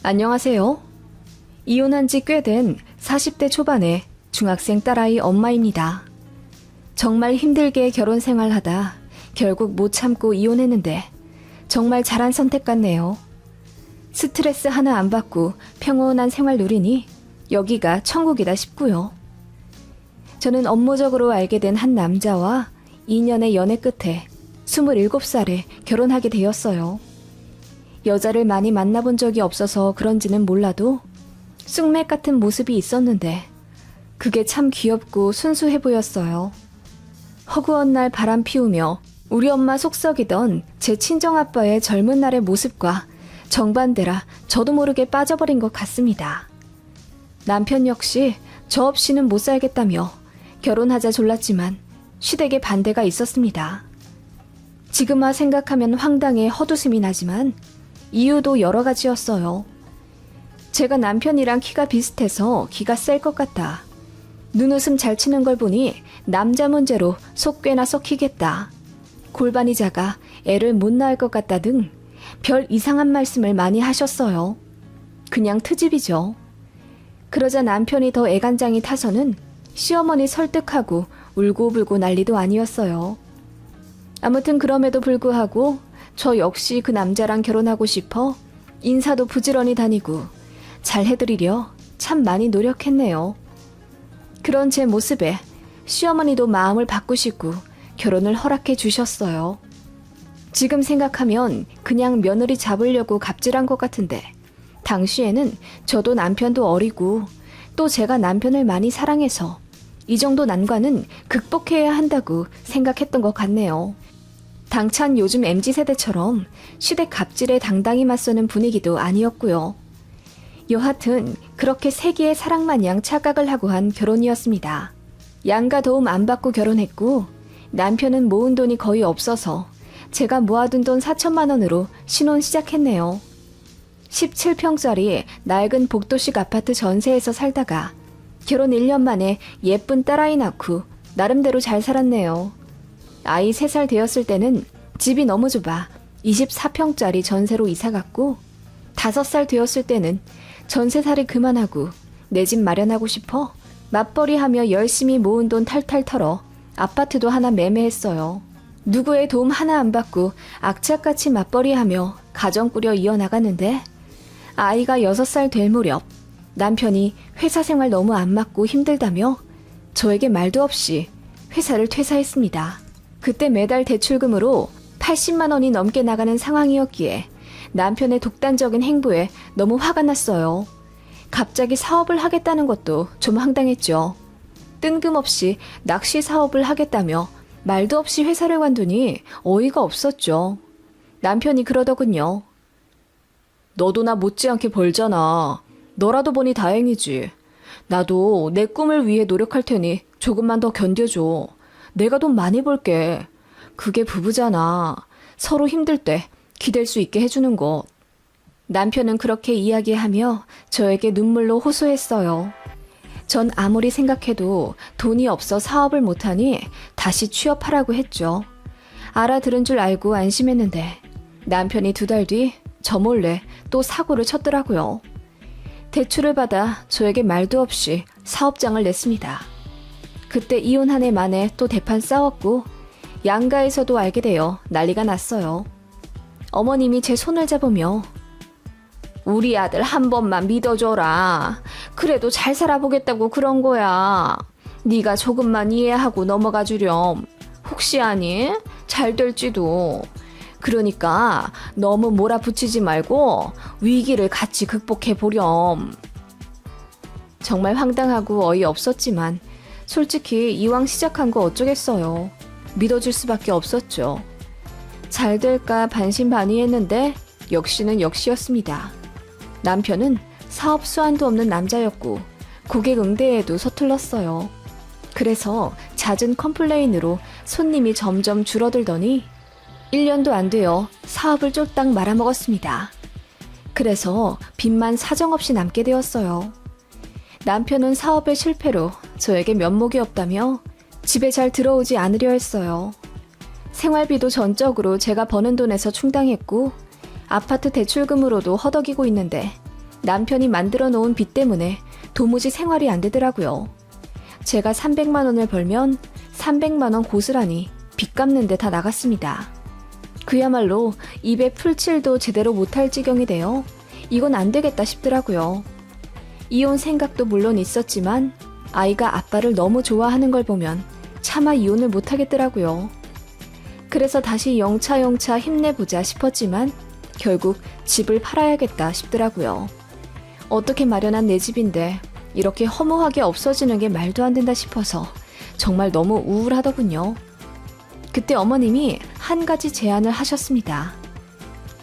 안녕하세요. 이혼한 지 꽤 된 40대 초반의 중학생 딸아이 엄마입니다. 정말 힘들게 결혼 생활하다 결국 못 참고 이혼했는데 정말 잘한 선택 같네요. 스트레스 하나 안 받고 평온한 생활 누리니 여기가 천국이다 싶고요. 저는 업무적으로 알게 된 한 남자와 2년의 연애 끝에 27살에 결혼하게 되었어요. 여자를 많이 만나본 적이 없어서 그런지는 몰라도 쑥맥 같은 모습이 있었는데 그게 참 귀엽고 순수해 보였어요. 허구한 날 바람 피우며 우리 엄마 속썩이던 제 친정아빠의 젊은 날의 모습과 정반대라 저도 모르게 빠져버린 것 같습니다. 남편 역시 저 없이는 못 살겠다며 결혼하자 졸랐지만 시댁에 반대가 있었습니다. 지금 생각하면 황당해 헛웃음이 나지만 이유도 여러 가지였어요. 제가 남편이랑 키가 비슷해서 기가 셀 것 같다. 눈웃음 잘 치는 걸 보니 남자 문제로 속 꽤나 썩히겠다. 골반이 작아 애를 못 낳을 것 같다 등 별 이상한 말씀을 많이 하셨어요. 그냥 트집이죠. 그러자 남편이 더 애간장이 타서는 시어머니 설득하고 울고불고 난리도 아니었어요. 아무튼 그럼에도 불구하고 저 역시 그 남자랑 결혼하고 싶어 인사도 부지런히 다니고 잘 해드리려 참 많이 노력했네요. 그런 제 모습에 시어머니도 마음을 바꾸시고 결혼을 허락해 주셨어요. 지금 생각하면 그냥 며느리 잡으려고 갑질한 것 같은데 당시에는 저도 남편도 어리고 또 제가 남편을 많이 사랑해서 이 정도 난관은 극복해야 한다고 생각했던 것 같네요. 당찬 요즘 MZ세대처럼 시댁 갑질에 당당히 맞서는 분위기도 아니었고요. 여하튼 그렇게 세기의 사랑마냥 착각을 하고 한 결혼이었습니다. 양가 도움 안 받고 결혼했고 남편은 모은 돈이 거의 없어서 제가 모아둔 돈 4천만 원으로 신혼 시작했네요. 17평짜리 낡은 복도식 아파트 전세에서 살다가 결혼 1년 만에 예쁜 딸아이 낳고 나름대로 잘 살았네요. 아이 3살 되었을 때는 집이 너무 좁아 24평짜리 전세로 이사갔고 5살 되었을 때는 전세살이 그만하고 내 집 마련하고 싶어 맞벌이하며 열심히 모은 돈 탈탈 털어 아파트도 하나 매매했어요. 누구의 도움 하나 안 받고 악착같이 맞벌이하며 가정 꾸려 이어나갔는데 아이가 6살 될 무렵 남편이 회사 생활 너무 안 맞고 힘들다며 저에게 말도 없이 회사를 퇴사했습니다. 그때 매달 대출금으로 80만 원이 넘게 나가는 상황이었기에 남편의 독단적인 행보에 너무 화가 났어요. 갑자기 사업을 하겠다는 것도 좀 황당했죠. 뜬금없이 낚시 사업을 하겠다며 말도 없이 회사를 관두니 어이가 없었죠. 남편이 그러더군요. 너도 나 못지않게 벌잖아. 너라도 보니 다행이지. 나도 내 꿈을 위해 노력할 테니 조금만 더 견뎌줘. 내가 돈 많이 벌게. 그게 부부잖아. 서로 힘들 때 기댈 수 있게 해주는 것. 남편은 그렇게 이야기하며 저에게 눈물로 호소했어요. 전 아무리 생각해도 돈이 없어 사업을 못하니 다시 취업하라고 했죠. 알아들은 줄 알고 안심했는데 남편이 2달 뒤 저 몰래 또 사고를 쳤더라고요. 대출을 받아 저에게 말도 없이 사업장을 냈습니다. 그때 이혼 한 해 만에 또 대판 싸웠고 양가에서도 알게 되어 난리가 났어요. 어머님이 제 손을 잡으며 우리 아들 한 번만 믿어줘라. 그래도 잘 살아보겠다고 그런 거야. 네가 조금만 이해하고 넘어가 주렴. 혹시 아니? 잘 될지도. 그러니까 너무 몰아붙이지 말고 위기를 같이 극복해 보렴. 정말 황당하고 어이없었지만 솔직히 이왕 시작한 거 어쩌겠어요. 믿어줄 수밖에 없었죠. 잘 될까 반신반의했는데 역시는 역시였습니다. 남편은 사업 수완도 없는 남자였고 고객 응대에도 서툴렀어요. 그래서 잦은 컴플레인으로 손님이 점점 줄어들더니 1년도 안 되어 사업을 쫄딱 말아먹었습니다. 그래서 빚만 사정없이 남게 되었어요. 남편은 사업의 실패로 저에게 면목이 없다며 집에 잘 들어오지 않으려 했어요. 생활비도 전적으로 제가 버는 돈에서 충당했고 아파트 대출금으로도 허덕이고 있는데 남편이 만들어 놓은 빚 때문에 도무지 생활이 안 되더라고요. 제가 300만 원을 벌면 300만 원 고스란히 빚 갚는 데 다 나갔습니다. 그야말로 입에 풀칠도 제대로 못할 지경이 되어 이건 안 되겠다 싶더라고요. 이혼 생각도 물론 있었지만 아이가 아빠를 너무 좋아하는 걸 보면 차마 이혼을 못 하겠더라고요. 그래서 다시 영차 힘내보자 싶었지만 결국 집을 팔아야겠다 싶더라고요. 어떻게 마련한 내 집인데 이렇게 허무하게 없어지는 게 말도 안 된다 싶어서 정말 너무 우울하더군요. 그때 어머님이 한 가지 제안을 하셨습니다.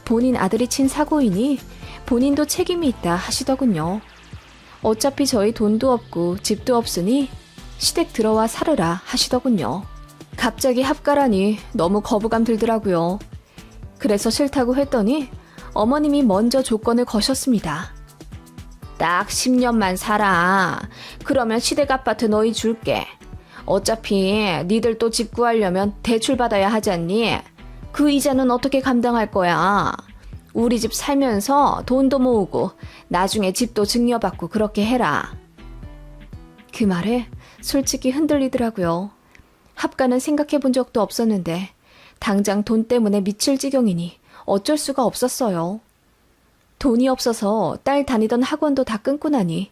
본인 아들이 친 사고이니 본인도 책임이 있다 하시더군요. 어차피 저희 돈도 없고 집도 없으니 시댁 들어와 살으라 하시더군요. 갑자기 합가라니 너무 거부감 들더라고요. 그래서 싫다고 했더니 어머님이 먼저 조건을 거셨습니다. 딱 10년만 살아. 그러면 시댁 아파트 너희 줄게. 어차피 니들 또 집 구하려면 대출 받아야 하잖니. 그 이자는 어떻게 감당할 거야. 우리 집 살면서 돈도 모으고 나중에 집도 증여받고 그렇게 해라. 그 말에 솔직히 흔들리더라고요. 합가는 생각해 본 적도 없었는데 당장 돈 때문에 미칠 지경이니 어쩔 수가 없었어요. 돈이 없어서 딸 다니던 학원도 다 끊고 나니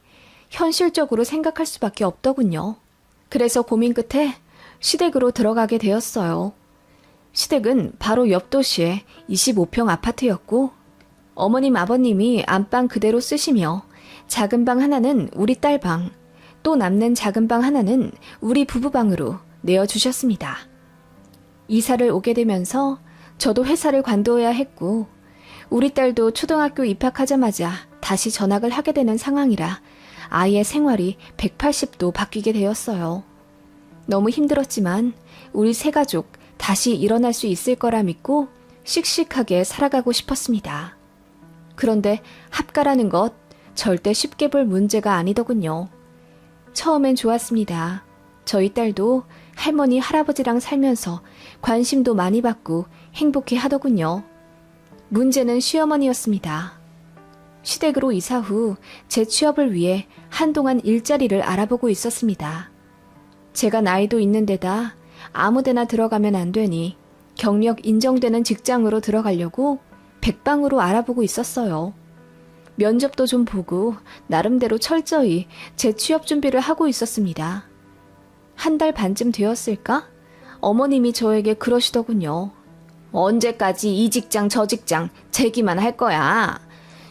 현실적으로 생각할 수밖에 없더군요. 그래서 고민 끝에 시댁으로 들어가게 되었어요. 시댁은 바로 옆 도시의 25평 아파트였고 어머님 아버님이 안방 그대로 쓰시며 작은 방 하나는 우리 딸 방, 또 남는 작은 방 하나는 우리 부부 방으로 내어주셨습니다. 이사를 오게 되면서 저도 회사를 관두어야 했고 우리 딸도 초등학교 입학하자마자 다시 전학을 하게 되는 상황이라 아이의 생활이 180도 바뀌게 되었어요. 너무 힘들었지만 우리 세 가족 다시 일어날 수 있을 거라 믿고 씩씩하게 살아가고 싶었습니다. 그런데 합가라는 것 절대 쉽게 볼 문제가 아니더군요. 처음엔 좋았습니다. 저희 딸도 할머니, 할아버지랑 살면서 관심도 많이 받고 행복해 하더군요. 문제는 시어머니였습니다. 시댁으로 이사 후 제 취업을 위해 한동안 일자리를 알아보고 있었습니다. 제가 나이도 있는 데다 아무데나 들어가면 안 되니 경력 인정되는 직장으로 들어가려고 백방으로 알아보고 있었어요. 면접도 좀 보고 나름대로 철저히 제 취업 준비를 하고 있었습니다. 한 달 반쯤 되었을까? 어머님이 저에게 그러시더군요. 언제까지 이 직장 저 직장 재기만 할 거야?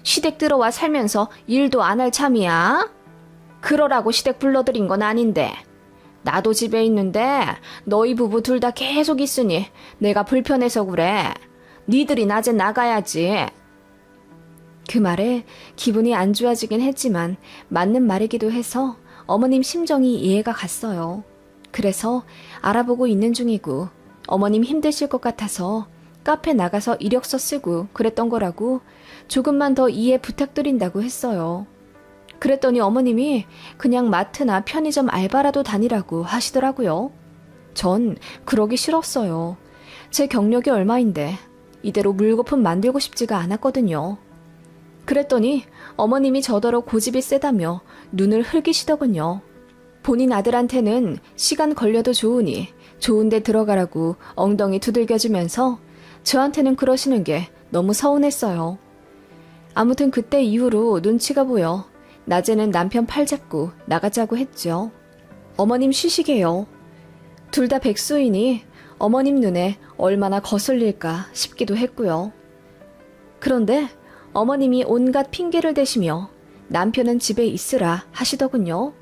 시댁 들어와 살면서 일도 안 할 참이야? 그러라고 시댁 불러들인 건 아닌데. 나도 집에 있는데 너희 부부 둘 다 계속 있으니 내가 불편해서 그래. 니들이 낮에 나가야지. 그 말에 기분이 안 좋아지긴 했지만 맞는 말이기도 해서 어머님 심정이 이해가 갔어요. 그래서 알아보고 있는 중이고 어머님 힘드실 것 같아서 카페 나가서 이력서 쓰고 그랬던 거라고 조금만 더 이해 부탁드린다고 했어요. 그랬더니 어머님이 그냥 마트나 편의점 알바라도 다니라고 하시더라고요. 전 그러기 싫었어요. 제 경력이 얼마인데 이대로 물거품 만들고 싶지가 않았거든요. 그랬더니 어머님이 저더러 고집이 세다며 눈을 흘기시더군요. 본인 아들한테는 시간 걸려도 좋으니 좋은 데 들어가라고 엉덩이 두들겨주면서 저한테는 그러시는 게 너무 서운했어요. 아무튼 그때 이후로 눈치가 보여 낮에는 남편 팔 잡고 나가자고 했죠. 어머님 쉬시게요. 둘 다 백수이니 어머님 눈에 얼마나 거슬릴까 싶기도 했고요. 그런데 어머님이 온갖 핑계를 대시며 남편은 집에 있으라 하시더군요.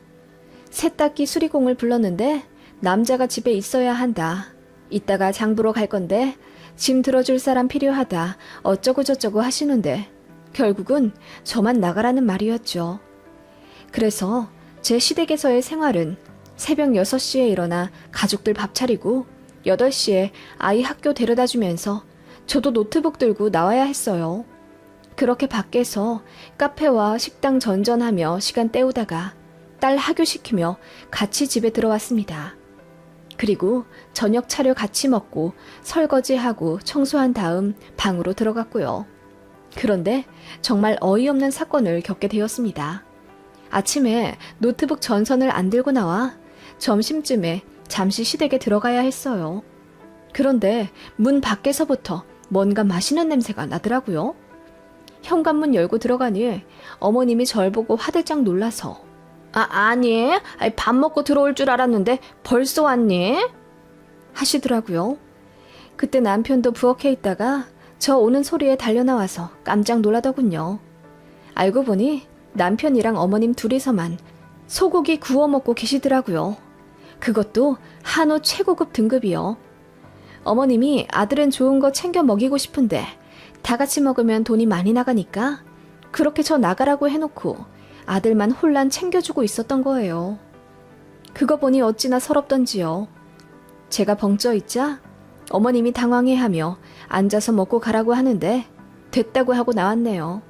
세탁기 수리공을 불렀는데 남자가 집에 있어야 한다. 이따가 장 보러 갈 건데 짐 들어줄 사람 필요하다. 어쩌고저쩌고 하시는데 결국은 저만 나가라는 말이었죠. 그래서 제 시댁에서의 생활은 새벽 6시에 일어나 가족들 밥 차리고 8시에 아이 학교 데려다 주면서 저도 노트북 들고 나와야 했어요. 그렇게 밖에서 카페와 식당 전전하며 시간 때우다가 딸 하교시키며 같이 집에 들어왔습니다. 그리고 저녁 차려 같이 먹고 설거지하고 청소한 다음 방으로 들어갔고요. 그런데 정말 어이없는 사건을 겪게 되었습니다. 아침에 노트북 전선을 안 들고 나와 점심쯤에 잠시 시댁에 들어가야 했어요. 그런데 문 밖에서부터 뭔가 맛있는 냄새가 나더라고요. 현관문 열고 들어가니 어머님이 절 보고 화들짝 놀라서 아니, 밥 먹고 들어올 줄 알았는데 벌써 왔니? 하시더라고요. 그때 남편도 부엌에 있다가 저 오는 소리에 달려나와서 깜짝 놀라더군요. 알고 보니 남편이랑 어머님 둘이서만 소고기 구워 먹고 계시더라고요. 그것도 한우 최고급 등급이요. 어머님이 아들은 좋은 거 챙겨 먹이고 싶은데 다 같이 먹으면 돈이 많이 나가니까 그렇게 저 나가라고 해놓고 아들만 혼란 챙겨주고 있었던 거예요. 그거 보니 어찌나 서럽던지요. 제가 벙쪄 있자 어머님이 당황해하며 앉아서 먹고 가라고 하는데 됐다고 하고 나왔네요.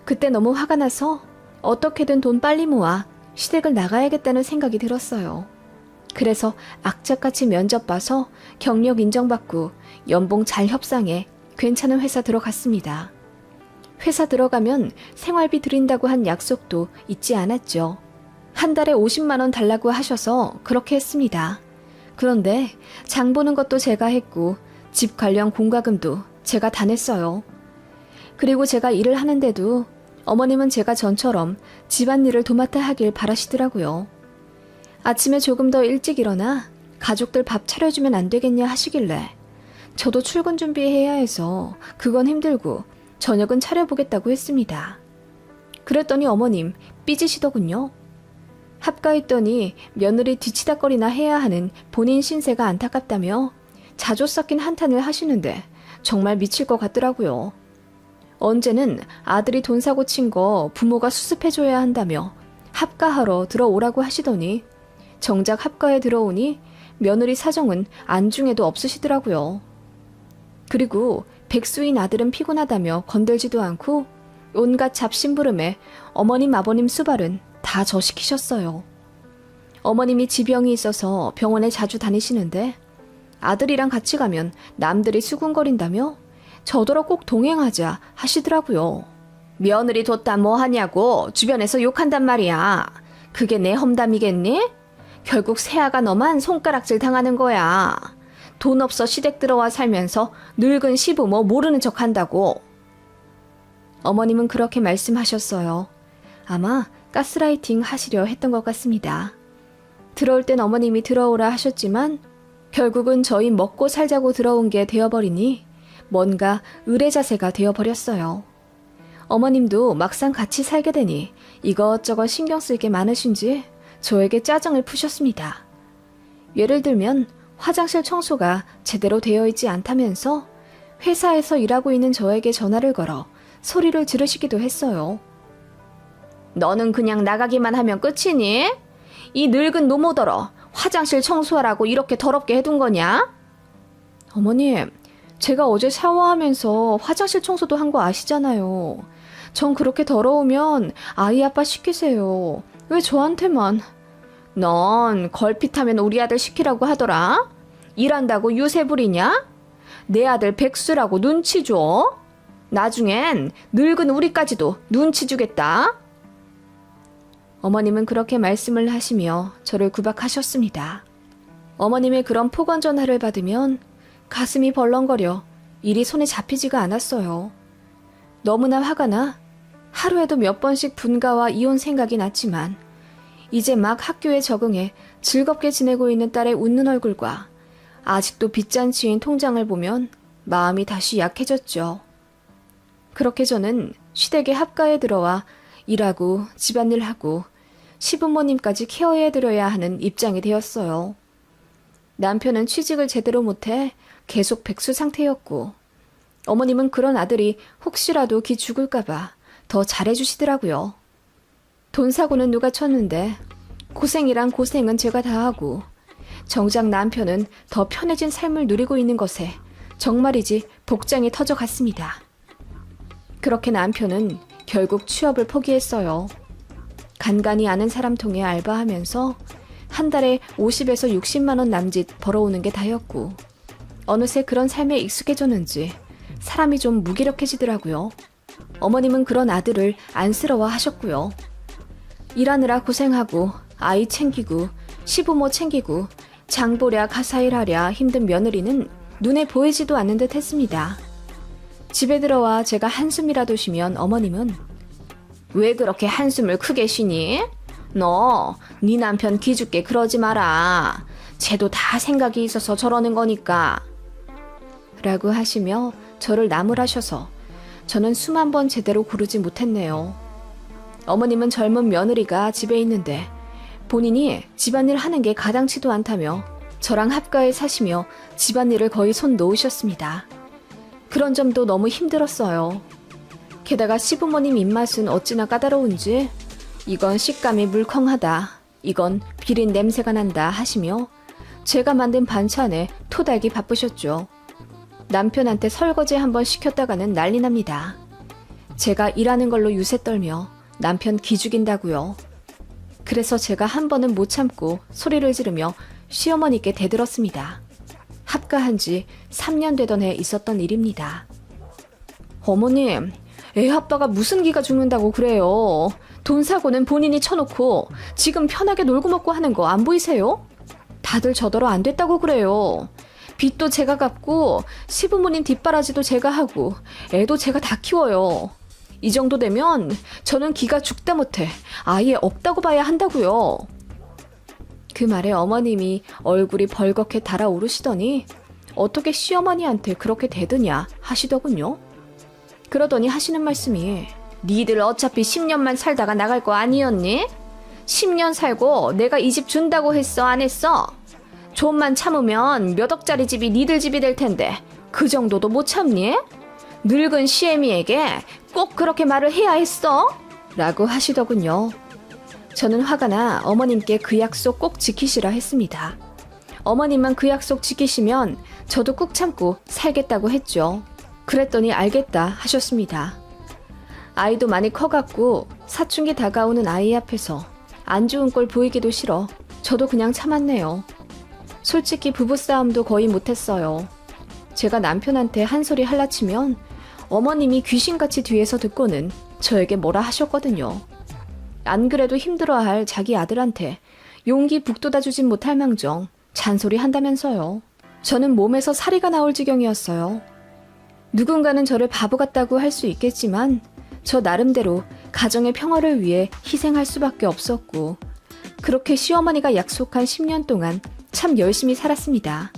그때 너무 화가 나서 어떻게든 돈 빨리 모아 시댁을 나가야겠다는 생각이 들었어요. 그래서 악착같이 면접 봐서 경력 인정받고 연봉 잘 협상해 괜찮은 회사 들어갔습니다. 회사 들어가면 생활비 드린다고 한 약속도 잊지 않았죠. 한 달에 50만 원 달라고 하셔서 그렇게 했습니다. 그런데 장 보는 것도 제가 했고 집 관련 공과금도 제가 다 냈어요. 그리고 제가 일을 하는데도 어머님은 제가 전처럼 집안일을 도맡아 하길 바라시더라고요. 아침에 조금 더 일찍 일어나 가족들 밥 차려주면 안 되겠냐 하시길래 저도 출근 준비해야 해서 그건 힘들고 저녁은 차려보겠다고 했습니다. 그랬더니 어머님 삐지시더군요. 합가했더니 며느리 뒤치다거리나 해야 하는 본인 신세가 안타깝다며 자조 섞인 한탄을 하시는데 정말 미칠 것 같더라고요. 언제는 아들이 돈 사고 친 거 부모가 수습해줘야 한다며 합가하러 들어오라고 하시더니 정작 합가에 들어오니 며느리 사정은 안중에도 없으시더라고요. 그리고 백수인 아들은 피곤하다며 건들지도 않고 온갖 잡심부름에 어머님 아버님 수발은 다 저 시키셨어요. 어머님이 지병이 있어서 병원에 자주 다니시는데 아들이랑 같이 가면 남들이 수군거린다며 저더러 꼭 동행하자 하시더라고요. 며느리 뒀다 뭐 하냐고 주변에서 욕한단 말이야. 그게 내 험담이겠니? 결국 새아가 너만 손가락질 당하는 거야. 돈 없어 시댁 들어와 살면서 늙은 시부모 모르는 척 한다고. 어머님은 그렇게 말씀하셨어요. 아마 가스라이팅 하시려 했던 것 같습니다. 들어올 땐 어머님이 들어오라 하셨지만 결국은 저희 먹고 살자고 들어온 게 되어버리니 뭔가 의뢰자세가 되어버렸어요. 어머님도 막상 같이 살게 되니 이것저것 신경 쓸 게 많으신지 저에게 짜증을 푸셨습니다. 예를 들면 화장실 청소가 제대로 되어 있지 않다면서 회사에서 일하고 있는 저에게 전화를 걸어 소리를 지르시기도 했어요. 너는 그냥 나가기만 하면 끝이니? 이 늙은 노모더러 화장실 청소하라고 이렇게 더럽게 해둔 거냐? 어머님, 제가 어제 샤워하면서 화장실 청소도 한 거 아시잖아요. 전 그렇게 더러우면 아이 아빠 시키세요. 왜 저한테만? 넌 걸핏하면 우리 아들 시키라고 하더라? 일한다고 유세 부리냐? 내 아들 백수라고 눈치 줘? 나중엔 늙은 우리까지도 눈치 주겠다. 어머님은 그렇게 말씀을 하시며 저를 구박하셨습니다. 어머님의 그런 폭언 전화를 받으면 가슴이 벌렁거려 일이 손에 잡히지가 않았어요. 너무나 화가 나 하루에도 몇 번씩 분가와 이혼 생각이 났지만 이제 막 학교에 적응해 즐겁게 지내고 있는 딸의 웃는 얼굴과 아직도 빚잔치인 통장을 보면 마음이 다시 약해졌죠. 그렇게 저는 시댁에 합가에 들어와 일하고 집안일하고 시부모님까지 케어해드려야 하는 입장이 되었어요. 남편은 취직을 제대로 못해 계속 백수 상태였고 어머님은 그런 아들이 혹시라도 기 죽을까봐 더 잘해주시더라고요. 돈 사고는 누가 쳤는데 고생이란 고생은 제가 다 하고 정작 남편은 더 편해진 삶을 누리고 있는 것에 정말이지 복장이 터져갔습니다. 그렇게 남편은 결국 취업을 포기했어요. 간간히 아는 사람 통해 알바하면서 한 달에 50에서 60만 원 남짓 벌어오는 게 다였고 어느새 그런 삶에 익숙해졌는지 사람이 좀 무기력해지더라고요. 어머님은 그런 아들을 안쓰러워 하셨고요. 일하느라 고생하고 아이 챙기고 시부모 챙기고 장보랴 가사일하랴 힘든 며느리는 눈에 보이지도 않는 듯 했습니다. 집에 들어와 제가 한숨이라도 쉬면 어머님은 왜 그렇게 한숨을 크게 쉬니? 너, 네 남편 기죽게 그러지 마라. 쟤도 다 생각이 있어서 저러는 거니까. 라고 하시며 저를 나무라셔서 저는 숨 한 번 제대로 고르지 못했네요. 어머님은 젊은 며느리가 집에 있는데 본인이 집안일 하는 게 가당치도 않다며 저랑 합가에 사시며 집안일을 거의 손 놓으셨습니다. 그런 점도 너무 힘들었어요. 게다가 시부모님 입맛은 어찌나 까다로운지 이건 식감이 물컹하다, 이건 비린 냄새가 난다 하시며 제가 만든 반찬에 토달기 바쁘셨죠. 남편한테 설거지 한번 시켰다가는 난리 납니다. 제가 일하는 걸로 유세 떨며 남편 기죽인다고요. 그래서 제가 한 번은 못 참고 소리를 지르며 시어머니께 대들었습니다. 합가한 지 3년 되던 해 있었던 일입니다. 어머님, 애 아빠가 무슨 기가 죽는다고 그래요. 돈 사고는 본인이 쳐놓고 지금 편하게 놀고 먹고 하는 거 안 보이세요? 다들 저더러 안 됐다고 그래요. 빚도 제가 갚고 시부모님 뒷바라지도 제가 하고 애도 제가 다 키워요. 이 정도 되면 저는 기가 죽다 못해 아예 없다고 봐야 한다고요. 그 말에 어머님이 얼굴이 벌겋게 달아오르시더니 어떻게 시어머니한테 그렇게 대드냐 하시더군요. 그러더니 하시는 말씀이 니들 어차피 10년만 살다가 나갈 거 아니었니? 10년 살고 내가 이 집 준다고 했어 안 했어? 좀만 참으면 몇 억짜리 집이 니들 집이 될 텐데 그 정도도 못 참니? 늙은 시애미에게 꼭 그렇게 말을 해야 했어? 라고 하시더군요. 저는 화가 나 어머님께 그 약속 꼭 지키시라 했습니다. 어머님만 그 약속 지키시면 저도 꾹 참고 살겠다고 했죠. 그랬더니 알겠다 하셨습니다. 아이도 많이 커갔고 사춘기 다가오는 아이 앞에서 안 좋은 꼴 보이기도 싫어 저도 그냥 참았네요. 솔직히 부부싸움도 거의 못했어요. 제가 남편한테 한 소리 할라치면 어머님이 귀신같이 뒤에서 듣고는 저에게 뭐라 하셨거든요. 안 그래도 힘들어할 자기 아들한테 용기 북돋아주진 못할 망정 잔소리 한다면서요. 저는 몸에서 사리가 나올 지경이었어요. 누군가는 저를 바보 같다고 할 수 있겠지만 저 나름대로 가정의 평화를 위해 희생할 수밖에 없었고 그렇게 시어머니가 약속한 10년 동안 참 열심히 살았습니다.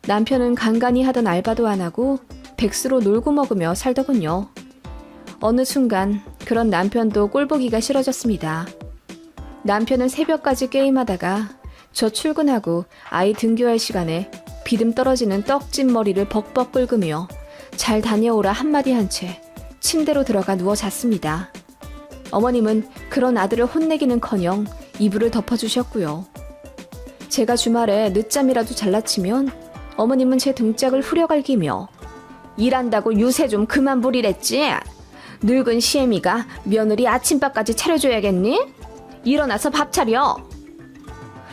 남편은 간간히 하던 알바도 안 하고 백수로 놀고 먹으며 살더군요. 어느 순간 그런 남편도 꼴보기가 싫어졌습니다. 남편은 새벽까지 게임하다가 저 출근하고 아이 등교할 시간에 비듬 떨어지는 떡진 머리를 벅벅 긁으며 잘 다녀오라 한마디 한 채 침대로 들어가 누워 잤습니다. 어머님은 그런 아들을 혼내기는커녕 이불을 덮어주셨고요. 제가 주말에 늦잠이라도 잘라치면 어머님은 제 등짝을 후려갈기며 일한다고 유세 좀 그만 부리랬지? 늙은 시애미가 며느리 아침밥까지 차려줘야겠니? 일어나서 밥 차려!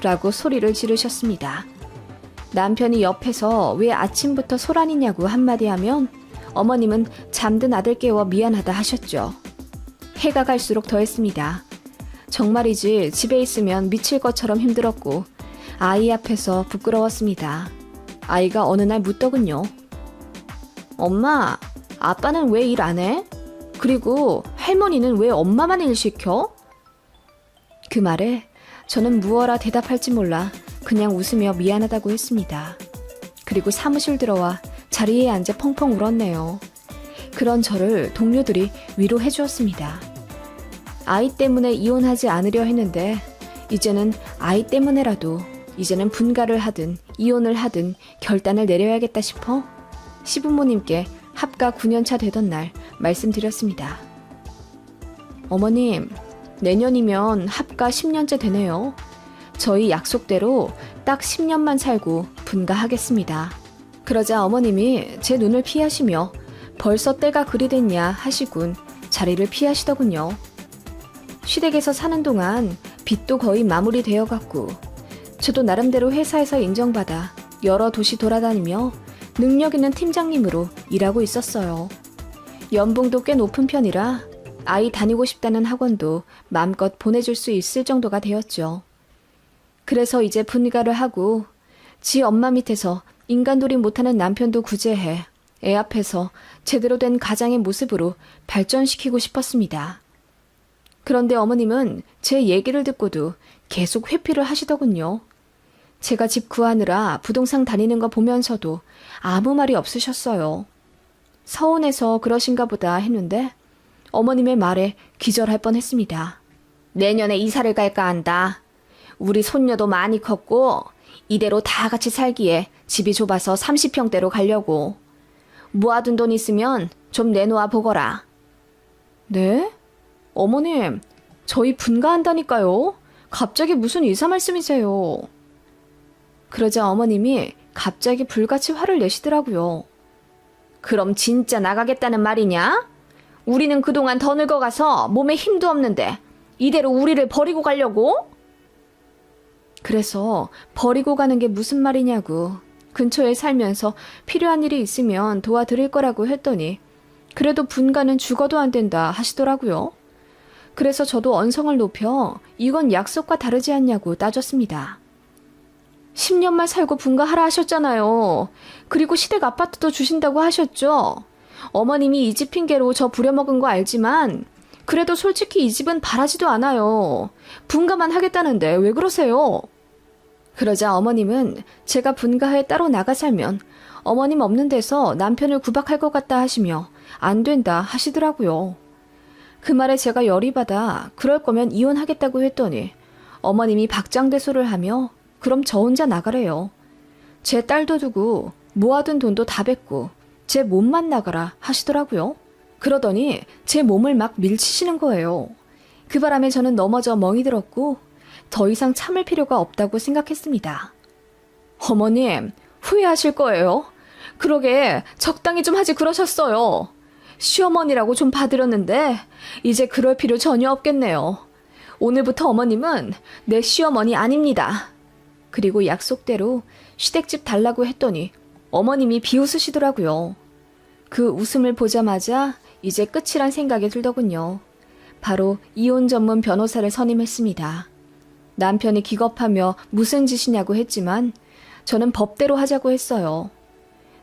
라고 소리를 지르셨습니다. 남편이 옆에서 왜 아침부터 소란이냐고 한마디 하면 어머님은 잠든 아들 깨워 미안하다 하셨죠. 해가 갈수록 더했습니다. 정말이지 집에 있으면 미칠 것처럼 힘들었고 아이 앞에서 부끄러웠습니다. 아이가 어느 날 묻더군요. 엄마, 아빠는 왜 일 안 해? 그리고 할머니는 왜 엄마만 일 시켜? 그 말에 저는 무어라 대답할지 몰라 그냥 웃으며 미안하다고 했습니다. 그리고 사무실 들어와 자리에 앉아 펑펑 울었네요. 그런 저를 동료들이 위로해 주었습니다. 아이 때문에 이혼하지 않으려 했는데 이제는 아이 때문에라도 이제는 분가를 하든 이혼을 하든 결단을 내려야겠다 싶어 시부모님께 합가 9년차 되던 날 말씀드렸습니다. 어머님, 내년이면 합가 10년째 되네요. 저희 약속대로 딱 10년만 살고 분가하겠습니다. 그러자 어머님이 제 눈을 피하시며 벌써 때가 그리 됐냐 하시군 자리를 피하시더군요. 시댁에서 사는 동안 빚도 거의 마무리되어 갔고 저도 나름대로 회사에서 인정받아 여러 도시 돌아다니며 능력 있는 팀장님으로 일하고 있었어요. 연봉도 꽤 높은 편이라 아이 다니고 싶다는 학원도 마음껏 보내줄 수 있을 정도가 되었죠. 그래서 이제 분가를 하고 지 엄마 밑에서 인간돌이 못하는 남편도 구제해 애 앞에서 제대로 된 가장의 모습으로 발전시키고 싶었습니다. 그런데 어머님은 제 얘기를 듣고도 계속 회피를 하시더군요. 제가 집 구하느라 부동산 다니는 거 보면서도 아무 말이 없으셨어요. 서운해서 그러신가 보다 했는데 어머님의 말에 기절할 뻔했습니다. 내년에 이사를 갈까 한다. 우리 손녀도 많이 컸고 이대로 다 같이 살기에 집이 좁아서 30평대로 가려고. 모아둔 돈 있으면 좀 내놓아 보거라. 네? 어머님, 저희 분가한다니까요. 갑자기 무슨 이사 말씀이세요? 그러자 어머님이 갑자기 불같이 화를 내시더라고요. 그럼 진짜 나가겠다는 말이냐? 우리는 그동안 더 늙어가서 몸에 힘도 없는데 이대로 우리를 버리고 가려고? 그래서 버리고 가는 게 무슨 말이냐고 근처에 살면서 필요한 일이 있으면 도와드릴 거라고 했더니 그래도 분가는 죽어도 안 된다 하시더라고요. 그래서 저도 언성을 높여 이건 약속과 다르지 않냐고 따졌습니다. 10년만 살고 분가하라 하셨잖아요. 그리고 시댁 아파트도 주신다고 하셨죠. 어머님이 이 집 핑계로 저 부려먹은 거 알지만 그래도 솔직히 이 집은 바라지도 않아요. 분가만 하겠다는데 왜 그러세요? 그러자 어머님은 제가 분가에 따로 나가 살면 어머님 없는 데서 남편을 구박할 것 같다 하시며 안 된다 하시더라고요. 그 말에 제가 열이 받아 그럴 거면 이혼하겠다고 했더니 어머님이 박장대소를 하며 그럼 저 혼자 나가래요. 제 딸도 두고 모아둔 돈도 다 뱉고 제 몸만 나가라 하시더라고요. 그러더니 제 몸을 막 밀치시는 거예요. 그 바람에 저는 넘어져 멍이 들었고 더 이상 참을 필요가 없다고 생각했습니다. 어머님, 후회하실 거예요. 그러게 적당히 좀 하지 그러셨어요. 시어머니라고 좀 봐드렸는데 이제 그럴 필요 전혀 없겠네요. 오늘부터 어머님은 내 시어머니 아닙니다. 그리고 약속대로 시댁집 달라고 했더니 어머님이 비웃으시더라고요. 그 웃음을 보자마자 이제 끝이란 생각이 들더군요. 바로 이혼 전문 변호사를 선임했습니다. 남편이 기겁하며 무슨 짓이냐고 했지만 저는 법대로 하자고 했어요.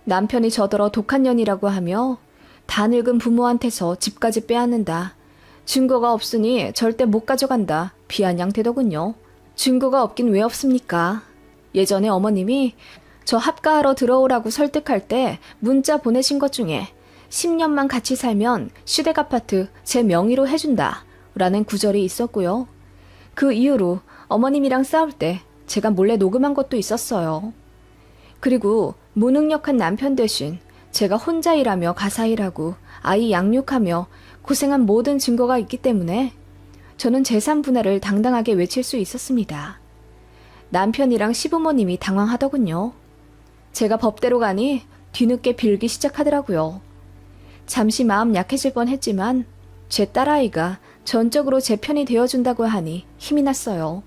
남편이 저더러 독한 년이라고 하며 다 늙은 부모한테서 집까지 빼앗는다. 증거가 없으니 절대 못 가져간다. 비아냥대더군요. 증거가 없긴 왜 없습니까? 예전에 어머님이 저 합가하러 들어오라고 설득할 때 문자 보내신 것 중에 10년만 같이 살면 시댁 아파트 제 명의로 해준다 라는 구절이 있었고요. 그 이후로 어머님이랑 싸울 때 제가 몰래 녹음한 것도 있었어요. 그리고 무능력한 남편 대신 제가 혼자 일하며 가사 일하고 아이 양육하며 고생한 모든 증거가 있기 때문에 저는 재산 분할을 당당하게 외칠 수 있었습니다. 남편이랑 시부모님이 당황하더군요. 제가 법대로 가니 뒤늦게 빌기 시작하더라고요. 잠시 마음 약해질 뻔했지만 제 딸아이가 전적으로 제 편이 되어준다고 하니 힘이 났어요.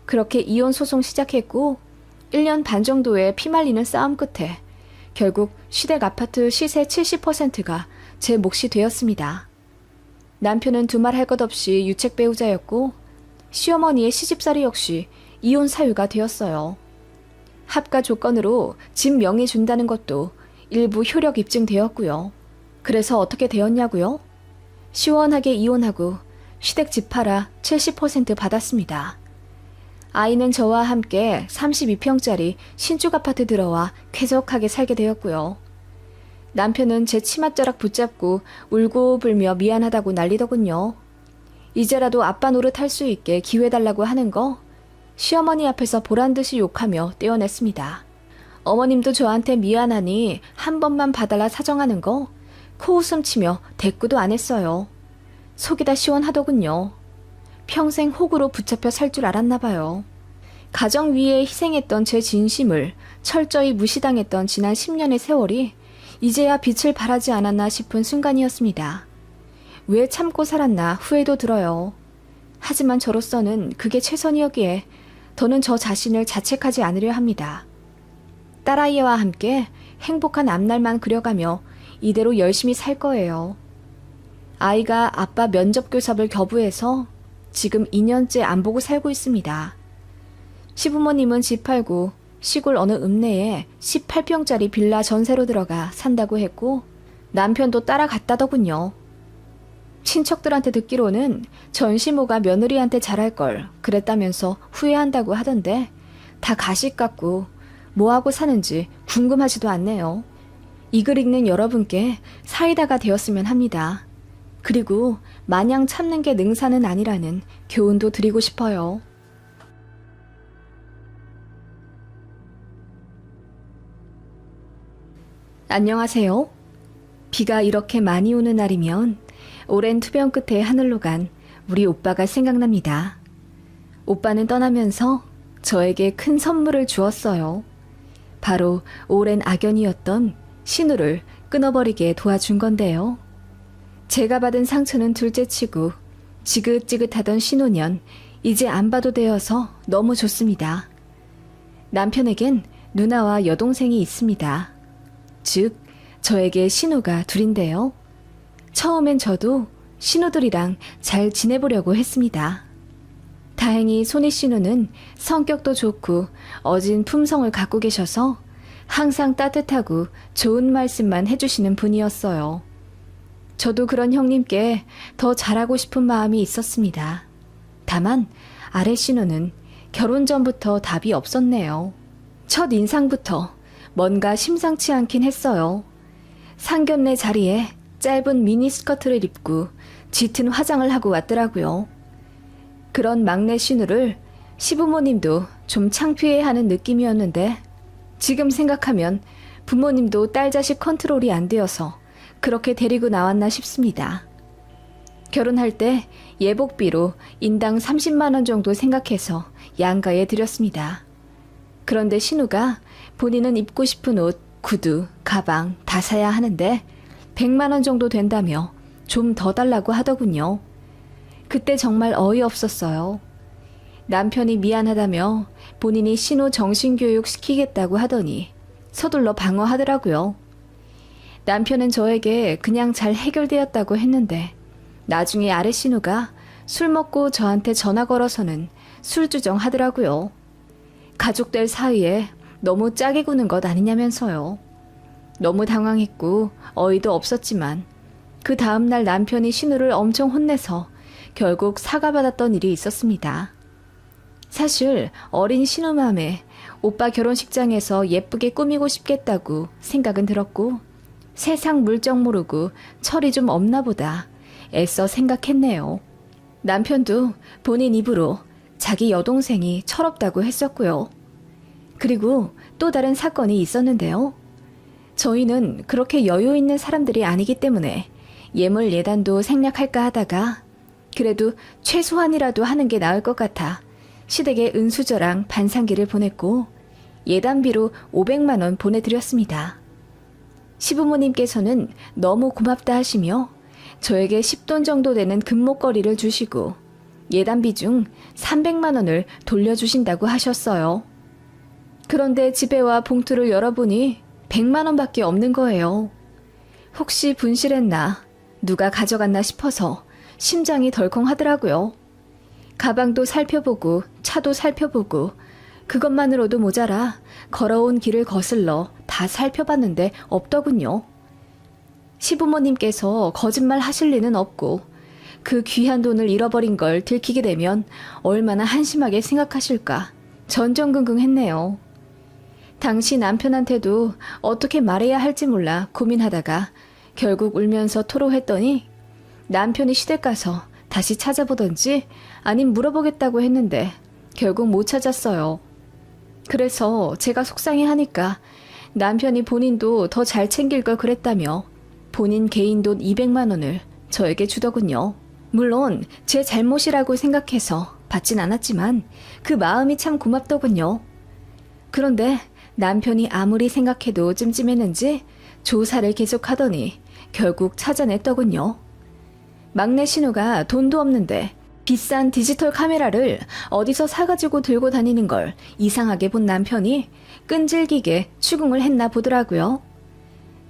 그렇게 이혼 소송 시작했고 1년 반 정도의 피말리는 싸움 끝에 결국 시댁 아파트 시세 70%가 제 몫이 되었습니다. 남편은 두말 할 것 없이 유책 배우자였고 시어머니의 시집살이 역시 이혼 사유가 되었어요. 합가 조건으로 집 명의 준다는 것도 일부 효력 입증되었고요. 그래서 어떻게 되었냐고요? 시원하게 이혼하고 시댁 집 팔아 70% 받았습니다. 아이는 저와 함께 32평짜리 신축 아파트 들어와 쾌적하게 살게 되었고요. 남편은 제 치맛자락 붙잡고 울고 불며 미안하다고 난리더군요. 이제라도 아빠 노릇 할 수 있게 기회 달라고 하는 거 시어머니 앞에서 보란듯이 욕하며 떼어냈습니다. 어머님도 저한테 미안하니 한 번만 봐달라 사정하는 거 코웃음 치며 대꾸도 안 했어요. 속이 다 시원하더군요. 평생 혹으로 붙잡혀 살 줄 알았나 봐요. 가정 위에 희생했던 제 진심을 철저히 무시당했던 지난 10년의 세월이 이제야 빛을 발하지 않았나 싶은 순간이었습니다. 왜 참고 살았나 후회도 들어요. 하지만 저로서는 그게 최선이었기에 더는 저 자신을 자책하지 않으려 합니다. 딸아이와 함께 행복한 앞날만 그려가며 이대로 열심히 살 거예요. 아이가 아빠 면접교섭을 거부해서 지금 2년째 안 보고 살고 있습니다. 시부모님은 집 팔고 시골 어느 읍내에 18평짜리 빌라 전세로 들어가 산다고 했고 남편도 따라갔다더군요. 친척들한테 듣기로는 전시모가 며느리한테 잘할 걸 그랬다면서 후회한다고 하던데 다 가식 같고 뭐하고 사는지 궁금하지도 않네요. 이 글 읽는 여러분께 사이다가 되었으면 합니다. 그리고 마냥 참는 게 능사는 아니라는 교훈도 드리고 싶어요. 안녕하세요. 비가 이렇게 많이 오는 날이면 오랜 투병 끝에 하늘로 간 우리 오빠가 생각납니다. 오빠는 떠나면서 저에게 큰 선물을 주었어요. 바로 오랜 악연이었던 신우를 끊어버리게 도와준 건데요. 제가 받은 상처는 둘째치고 지긋지긋하던 신혼년 이제 안 봐도 되어서 너무 좋습니다. 남편에겐 누나와 여동생이 있습니다. 즉 저에게 신우가 둘인데요. 처음엔 저도 신우들이랑 잘 지내보려고 했습니다. 다행히 소니 신우는 성격도 좋고 어진 품성을 갖고 계셔서 항상 따뜻하고 좋은 말씀만 해주시는 분이었어요. 저도 그런 형님께 더 잘하고 싶은 마음이 있었습니다. 다만 아래 신우는 결혼 전부터 답이 없었네요. 첫 인상부터 뭔가 심상치 않긴 했어요. 상견례 자리에 짧은 미니스커트를 입고 짙은 화장을 하고 왔더라고요. 그런 막내 신우를 시부모님도 좀 창피해하는 느낌이었는데 지금 생각하면 부모님도 딸 자식 컨트롤이 안 되어서 그렇게 데리고 나왔나 싶습니다. 결혼할 때 예복비로 인당 30만 원 정도 생각해서 양가에 드렸습니다. 그런데 신우가 본인은 입고 싶은 옷, 구두, 가방 다 사야 하는데 100만 원 정도 된다며 좀 더 달라고 하더군요. 그때 정말 어이없었어요. 남편이 미안하다며 본인이 신우 정신교육 시키겠다고 하더니 서둘러 방어하더라고요. 남편은 저에게 그냥 잘 해결되었다고 했는데 나중에 아래 신우가 술 먹고 저한테 전화 걸어서는 술주정 하더라고요. 가족들 사이에 너무 짜게 구는 것 아니냐면서요. 너무 당황했고 어이도 없었지만 그 다음날 남편이 신우를 엄청 혼내서 결국 사과받았던 일이 있었습니다. 사실 어린 신우 맘에 오빠 결혼식장에서 예쁘게 꾸미고 싶겠다고 생각은 들었고 세상 물정 모르고 철이 좀 없나 보다 애써 생각했네요. 남편도 본인 입으로 자기 여동생이 철없다고 했었고요. 그리고 또 다른 사건이 있었는데요. 저희는 그렇게 여유 있는 사람들이 아니기 때문에 예물 예단도 생략할까 하다가 그래도 최소한이라도 하는 게 나을 것 같아 시댁에 은수저랑 반상기를 보냈고 예단비로 500만 원 보내드렸습니다. 시부모님께서는 너무 고맙다 하시며 저에게 10돈 정도 되는 금목걸이를 주시고 예단비 중 300만 원을 돌려주신다고 하셨어요. 그런데 집에 와 봉투를 열어보니 100만 원밖에 없는 거예요. 혹시 분실했나, 누가 가져갔나 싶어서 심장이 덜컹하더라고요. 가방도 살펴보고 차도 살펴보고 그것만으로도 모자라 걸어온 길을 거슬러 다 살펴봤는데 없더군요. 시부모님께서 거짓말 하실 리는 없고 그 귀한 돈을 잃어버린 걸 들키게 되면 얼마나 한심하게 생각하실까 전전긍긍했네요. 당시 남편한테도 어떻게 말해야 할지 몰라 고민하다가 결국 울면서 토로했더니 남편이 시댁 가서 다시 찾아보던지 아님 물어보겠다고 했는데 결국 못 찾았어요. 그래서 제가 속상해하니까 남편이 본인도 더 잘 챙길 걸 그랬다며 본인 개인 돈 200만 원을 저에게 주더군요. 물론 제 잘못이라고 생각해서 받진 않았지만 그 마음이 참 고맙더군요. 그런데 남편이 아무리 생각해도 찜찜했는지 조사를 계속하더니 결국 찾아냈더군요. 막내 신우가 돈도 없는데 비싼 디지털 카메라를 어디서 사가지고 들고 다니는 걸 이상하게 본 남편이 끈질기게 추궁을 했나 보더라고요.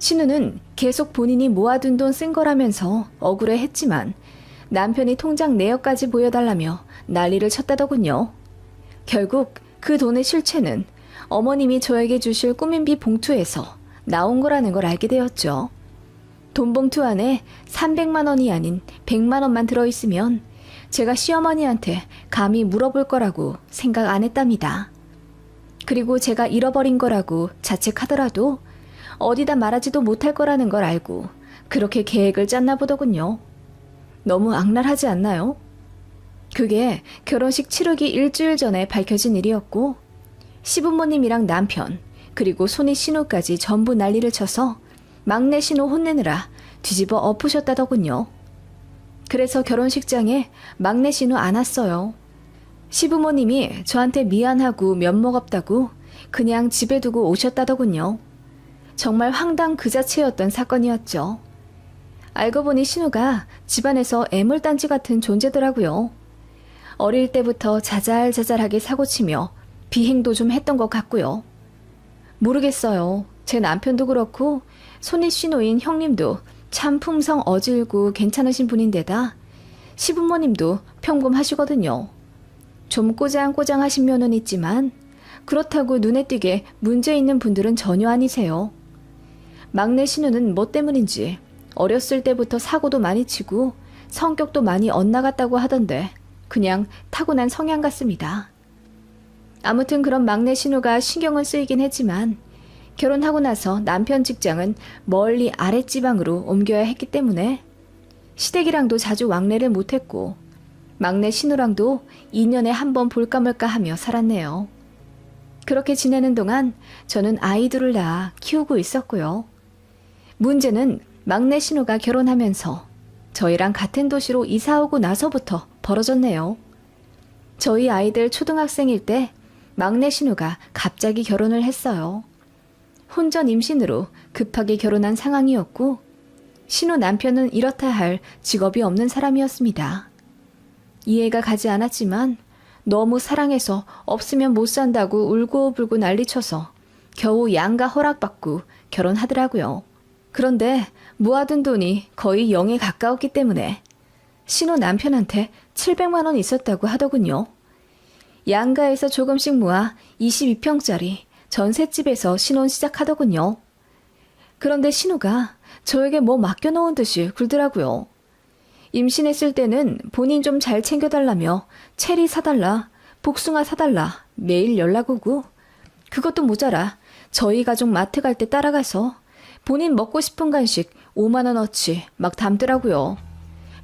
신우는 계속 본인이 모아둔 돈 쓴 거라면서 억울해했지만 남편이 통장 내역까지 보여달라며 난리를 쳤다더군요. 결국 그 돈의 실체는 어머님이 저에게 주실 꾸민비 봉투에서 나온 거라는 걸 알게 되었죠. 돈 봉투 안에 300만 원이 아닌 100만 원만 들어있으면 제가 시어머니한테 감히 물어볼 거라고 생각 안 했답니다. 그리고 제가 잃어버린 거라고 자책하더라도 어디다 말하지도 못할 거라는 걸 알고 그렇게 계획을 짰나 보더군요. 너무 악랄하지 않나요? 그게 결혼식 치르기 일주일 전에 밝혀진 일이었고 시부모님이랑 남편 그리고 손이 신우까지 전부 난리를 쳐서 막내 신우 혼내느라 뒤집어 엎으셨다더군요. 그래서 결혼식장에 막내 신우 안 왔어요. 시부모님이 저한테 미안하고 면목 없다고 그냥 집에 두고 오셨다더군요. 정말 황당 그 자체였던 사건이었죠. 알고 보니 신우가 집안에서 애물단지 같은 존재더라고요. 어릴 때부터 자잘자잘하게 사고치며 비행도 좀 했던 것 같고요. 모르겠어요. 제 남편도 그렇고 손이 신우인 형님도 참 품성 어질고 괜찮으신 분인데다 시부모님도 평범하시거든요. 좀 꼬장꼬장하신 면은 있지만 그렇다고 눈에 띄게 문제 있는 분들은 전혀 아니세요. 막내 신우는 뭐 때문인지 어렸을 때부터 사고도 많이 치고 성격도 많이 엇나갔다고 하던데 그냥 타고난 성향 같습니다. 아무튼 그런 막내 신우가 신경은 쓰이긴 했지만 결혼하고 나서 남편 직장은 멀리 아랫지방으로 옮겨야 했기 때문에 시댁이랑도 자주 왕래를 못했고 막내 신우랑도 2년에 한 번 볼까 말까 하며 살았네요. 그렇게 지내는 동안 저는 아이들을 낳아 키우고 있었고요. 문제는 막내 신우가 결혼하면서 저희랑 같은 도시로 이사 오고 나서부터 벌어졌네요. 저희 아이들 초등학생일 때 막내 신우가 갑자기 결혼을 했어요. 혼전 임신으로 급하게 결혼한 상황이었고 신우 남편은 이렇다 할 직업이 없는 사람이었습니다. 이해가 가지 않았지만 너무 사랑해서 없으면 못 산다고 울고불고 난리쳐서 겨우 양가 허락받고 결혼하더라고요. 그런데 모아둔 돈이 거의 0에 가까웠기 때문에 신우 남편한테 700만 원 있었다고 하더군요. 양가에서 조금씩 모아 22평짜리 전셋집에서 신혼 시작하더군요. 그런데 신우가 저에게 뭐 맡겨놓은 듯이 굴더라고요. 임신했을 때는 본인 좀 잘 챙겨달라며 체리 사달라, 복숭아 사달라 매일 연락 오고 그것도 모자라 저희 가족 마트 갈 때 따라가서 본인 먹고 싶은 간식 5만 원어치 막 담더라고요.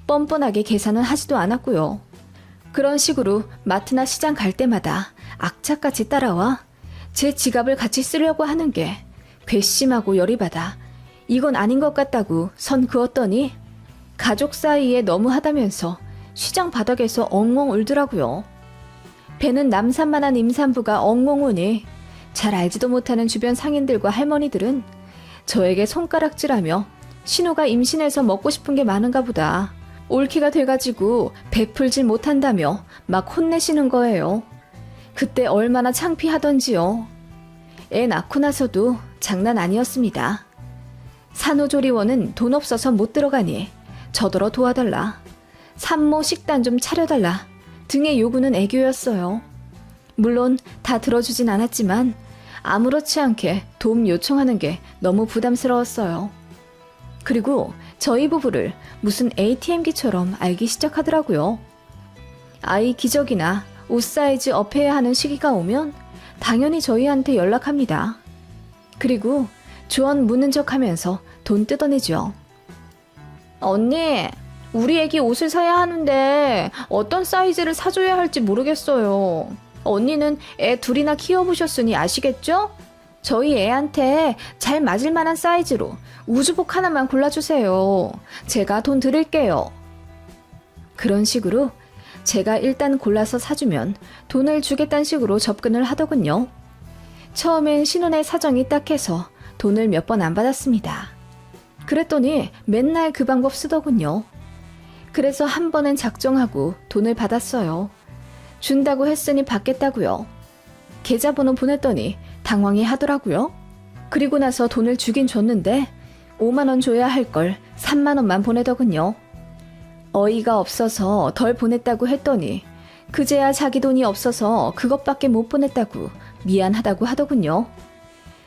뻔뻔하게 계산은 하지도 않았고요. 그런 식으로 마트나 시장 갈 때마다 악착같이 따라와 제 지갑을 같이 쓰려고 하는 게 괘씸하고 열이 받아 이건 아닌 것 같다고 선 그었더니 가족 사이에 너무하다면서 시장 바닥에서 엉엉 울더라고요. 배는 남산만한 임산부가 엉엉 우니 잘 알지도 못하는 주변 상인들과 할머니들은 저에게 손가락질하며 신우가 임신해서 먹고 싶은 게 많은가 보다. 올키가 돼가지고 베풀질 못한다며 막 혼내시는 거예요. 그때 얼마나 창피하던지요. 애 낳고 나서도 장난 아니었습니다. 산후조리원은 돈 없어서 못 들어가니 저더러 도와달라. 산모 식단 좀 차려달라 등의 요구는 애교였어요. 물론 다 들어주진 않았지만 아무렇지 않게 도움 요청하는 게 너무 부담스러웠어요. 그리고 저희 부부를 무슨 ATM기처럼 알기 시작하더라고요. 아이 기저귀나 옷 사이즈 업해야 하는 시기가 오면 당연히 저희한테 연락합니다. 그리고 조언 묻는 척하면서 돈 뜯어내죠. 언니, 우리 애기 옷을 사야 하는데 어떤 사이즈를 사줘야 할지 모르겠어요. 언니는 애 둘이나 키워보셨으니 아시겠죠? 저희 애한테 잘 맞을 만한 사이즈로 우주복 하나만 골라주세요. 제가 돈 드릴게요. 그런 식으로 제가 일단 골라서 사주면 돈을 주겠다는 식으로 접근을 하더군요. 처음엔 신혼의 사정이 딱해서 돈을 몇 번 안 받았습니다. 그랬더니 맨날 그 방법 쓰더군요. 그래서 한 번은 작정하고 돈을 받았어요. 준다고 했으니 받겠다고요. 계좌번호 보냈더니 당황해 하더라고요. 그리고 나서 돈을 주긴 줬는데 5만 원 줘야 할 걸 3만 원만 보내더군요. 어이가 없어서 덜 보냈다고 했더니 그제야 자기 돈이 없어서 그것밖에 못 보냈다고 미안하다고 하더군요.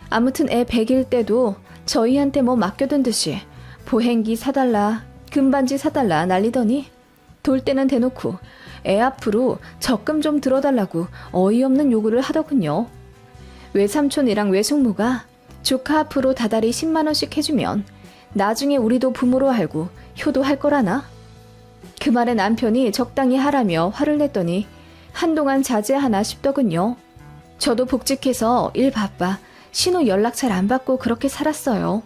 아무튼 애 100일 때도 저희한테 뭐 맡겨둔 듯이 보행기 사달라, 금반지 사달라 난리더니 돌 때는 대놓고 애 앞으로 적금 좀 들어달라고 어이없는 요구를 하더군요. 외삼촌이랑 외숙모가 조카 앞으로 다달이 10만 원씩 해주면 나중에 우리도 부모로 알고 효도할 거라나? 그 말에 남편이 적당히 하라며 화를 냈더니 한동안 자제하나 싶더군요. 저도 복직해서 일 바빠 신우 연락 잘 안 받고 그렇게 살았어요.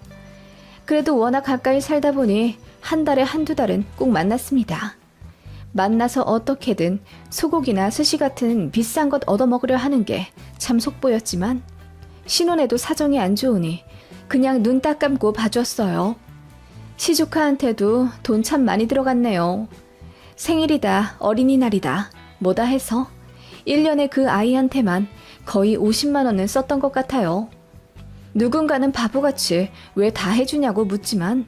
그래도 워낙 가까이 살다 보니 한 달에 한두 달은 꼭 만났습니다. 만나서 어떻게든 소고기나 스시 같은 비싼 것 얻어먹으려 하는 게 참 속보였지만 신혼에도 사정이 안 좋으니 그냥 눈 딱 감고 봐줬어요. 시조카한테도 돈 참 많이 들어갔네요. 생일이다, 어린이날이다, 뭐다 해서 1년에 그 아이한테만 거의 50만 원은 썼던 것 같아요. 누군가는 바보같이 왜 다 해주냐고 묻지만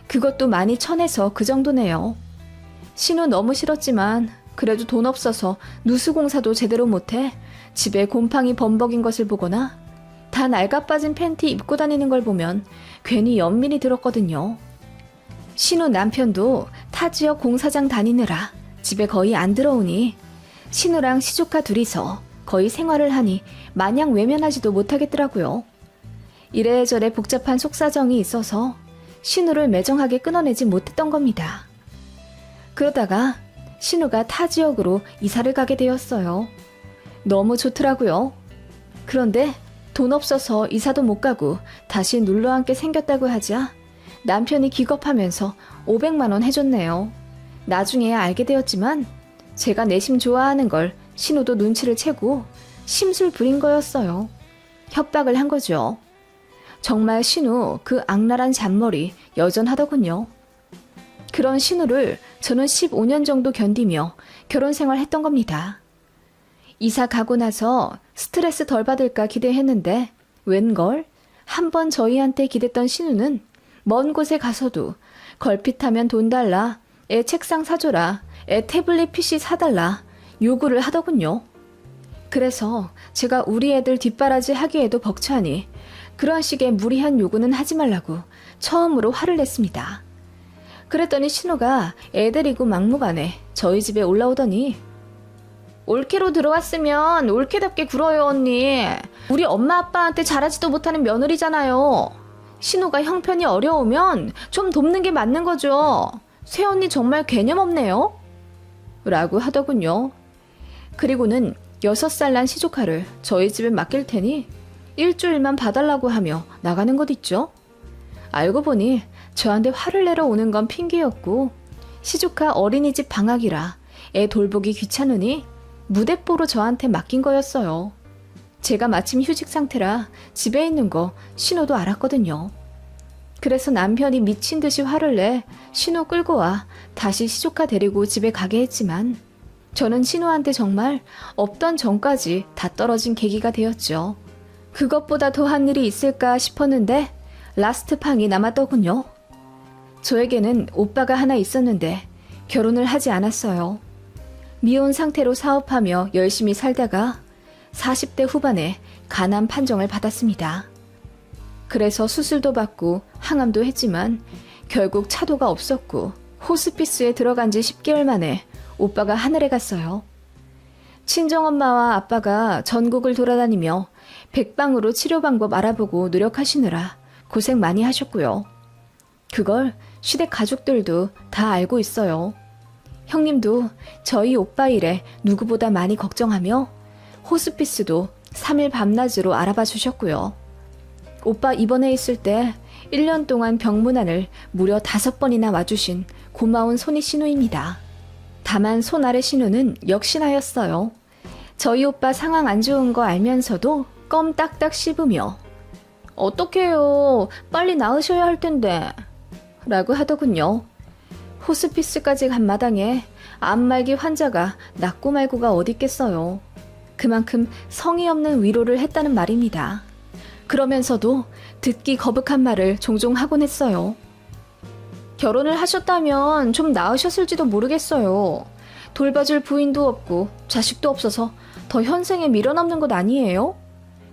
그것도 많이 쳐내서 그 정도네요. 신우 너무 싫었지만 그래도 돈 없어서 누수공사도 제대로 못해 집에 곰팡이 범벅인 것을 보거나 다 낡아빠진 팬티 입고 다니는 걸 보면 괜히 연민이 들었거든요. 신우 남편도 타 지역 공사장 다니느라 집에 거의 안 들어오니 신우랑 시조카 둘이서 거의 생활을 하니 마냥 외면하지도 못하겠더라고요. 이래저래 복잡한 속사정이 있어서 신우를 매정하게 끊어내지 못했던 겁니다. 그러다가 신우가 타 지역으로 이사를 가게 되었어요. 너무 좋더라고요. 그런데 돈 없어서 이사도 못 가고 다시 눌러앉게 생겼다고 하자 남편이 기겁하면서 500만 원 해줬네요. 나중에야 알게 되었지만 제가 내심 좋아하는 걸 신우도 눈치를 채고 심술 부린 거였어요. 협박을 한 거죠. 정말 신우 그 악랄한 잔머리 여전하더군요. 그런 신우를 저는 15년 정도 견디며 결혼 생활했던 겁니다. 이사 가고 나서 스트레스 덜 받을까 기대했는데 웬걸 한번 저희한테 기댔던 신우는 먼 곳에 가서도 걸핏하면 돈 달라, 애 책상 사줘라, 애 태블릿 PC 사달라 요구를 하더군요. 그래서 제가 우리 애들 뒷바라지 하기에도 벅차니 그런 식의 무리한 요구는 하지 말라고 처음으로 화를 냈습니다. 그랬더니 신우가 애 데리고 막무가내 저희 집에 올라오더니 올케로 들어왔으면 올케답게 굴어요 언니. 우리 엄마 아빠한테 잘하지도 못하는 며느리잖아요. 신우가 형편이 어려우면 좀 돕는 게 맞는 거죠. 새언니 정말 개념 없네요. 라고 하더군요. 그리고는 6살 난 시조카를 저희 집에 맡길 테니 일주일만 봐달라고 하며 나가는 것 있죠. 알고 보니 저한테 화를 내러 오는 건 핑계였고 시조카 어린이집 방학이라 애 돌보기 귀찮으니 무대뽀로 저한테 맡긴 거였어요. 제가 마침 휴직 상태라 집에 있는 거 신우도 알았거든요. 그래서 남편이 미친 듯이 화를 내 신우 끌고 와 다시 시조카 데리고 집에 가게 했지만 저는 신우한테 정말 없던 전까지 다 떨어진 계기가 되었죠. 그것보다 더한 일이 있을까 싶었는데 라스트 팡이 남았더군요. 저에게는 오빠가 하나 있었는데 결혼을 하지 않았어요. 미혼 상태로 사업하며 열심히 살다가 40대 후반에 간암 판정을 받았습니다. 그래서 수술도 받고 항암도 했지만 결국 차도가 없었고 호스피스에 들어간 지 10개월 만에 오빠가 하늘에 갔어요. 친정엄마와 아빠가 전국을 돌아다니며 백방으로 치료 방법 알아보고 노력하시느라 고생 많이 하셨고요. 그걸 시댁 가족들도 다 알고 있어요. 형님도 저희 오빠 일에 누구보다 많이 걱정하며 호스피스도 3일 밤낮으로 알아봐 주셨고요. 오빠 입원해 있을 때 1년 동안 병문안을 무려 5번이나 와주신 고마운 손이 신우입니다. 다만 손 아래 신우는 역시나였어요. 저희 오빠 상황 안 좋은 거 알면서도 껌 딱딱 씹으며 어떡해요, 빨리 나으셔야 할 텐데 라고 하더군요. 호스피스까지 간 마당에 암말기 환자가 낫고 말고가 어딨겠어요. 그만큼 성의 없는 위로를 했다는 말입니다. 그러면서도 듣기 거북한 말을 종종 하곤 했어요. 결혼을 하셨다면 좀 나으셨을지도 모르겠어요. 돌봐줄 부인도 없고 자식도 없어서 더 현생에 미련없는 것 아니에요?